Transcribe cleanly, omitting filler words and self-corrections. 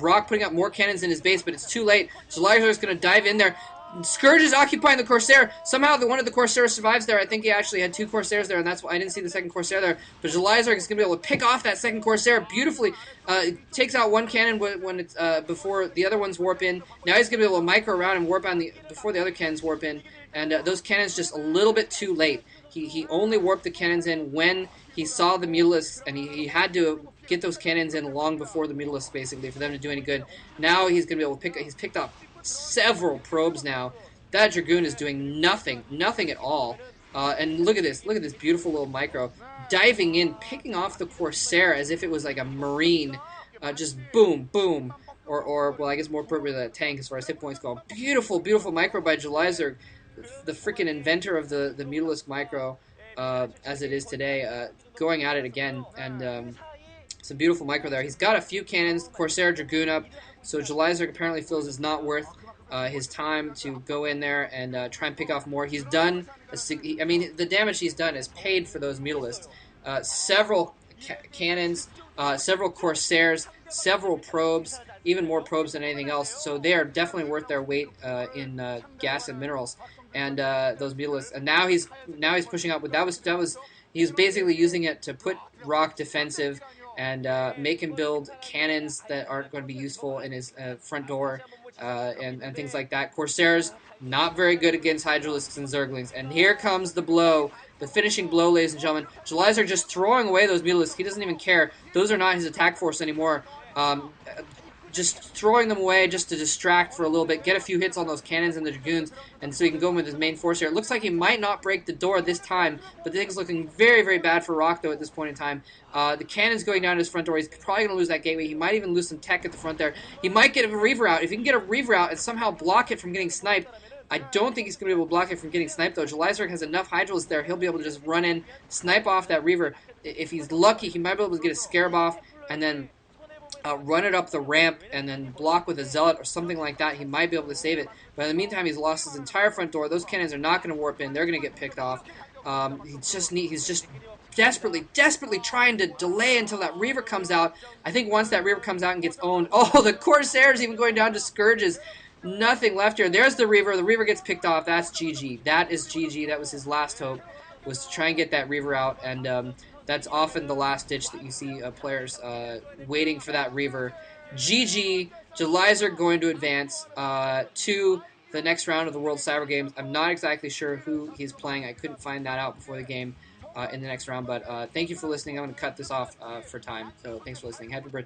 Rock putting up more cannons in his base, but it's too late. Julyzerg is going to dive in there. Scourge is occupying the Corsair. Somehow one of the Corsairs survives there. I think he actually had 2 Corsairs there, and that's why I didn't see the second Corsair there. But Julyzerg is going to be able to pick off that second Corsair beautifully. It takes out one cannon when it's before the other ones warp in. Now he's going to be able to micro around and warp on before the other cannons warp in. And those cannons just a little bit too late. He only warped the cannons in when he saw the Mutalisks, and he had to get those cannons in long before the Mutalisks, basically, for them to do any good. Now he's going to be able to he's picked up several probes now. That Dragoon is doing nothing at all. And look at this beautiful little micro. Diving in, picking off the Corsair as if it was like a Marine. Just boom, boom. Or well, I guess more appropriately a tank as far as hit points go. Beautiful, beautiful micro by Julyzerg, the freaking inventor of the Mutalisk micro, as it is today, going at it again. And some beautiful micro there. He's got a few cannons, Corsair Dragoon up, so Julyzerg apparently feels it's not worth his time to go in there and try and pick off more. He's done, I mean, the damage he's done is paid for those Mutalisks. Several cannons, several Corsairs, several probes, even more probes than anything else, so they are definitely worth their weight in gas and minerals. And those Mutalisks, and now he's pushing up. But that was he's basically using it to put Rock defensive and make him build cannons that aren't going to be useful in his front door and things like that. Corsairs, not very good against Hydralisks and Zerglings. And here comes the blow, the finishing blow, ladies and gentlemen. Julyzerg just throwing away those Mutalisks. He doesn't even care. Those are not his attack force anymore. Just throwing them away just to distract for a little bit, get a few hits on those cannons and the Dragoons, and so he can go in with his main force here. It looks like he might not break the door this time, but things looking very, very bad for Rock, though, at this point in time. The cannon's going down to his front door. He's probably going to lose that gateway. He might even lose some tech at the front there. He might get a Reaver out. If he can get a Reaver out and somehow block it from getting sniped, I don't think he's going to be able to block it from getting sniped, though. Julyzerg has enough Hydralisks there. He'll be able to just run in, snipe off that Reaver. If he's lucky, he might be able to get a Scarab off, and then run it up the ramp and then block with a Zealot or something like that. He might be able to save it. But in the meantime, he's lost his entire front door. Those cannons are not going to warp in. They're going to get picked off. He's just desperately trying to delay until that Reaver comes out. I think once that Reaver comes out and gets owned... Oh, the Corsair's even going down to Scourges. Nothing left here. There's the Reaver. The Reaver gets picked off. That's GG. That is GG. That was his last hope, was to try and get that Reaver out. And that's often the last ditch that you see players waiting for that Reaver. GG. Julyzerg going to advance to the next round of the World Cyber Games. I'm not exactly sure who he's playing. I couldn't find that out before the game in the next round. But thank you for listening. I'm going to cut this off for time. So thanks for listening. Happy birthday.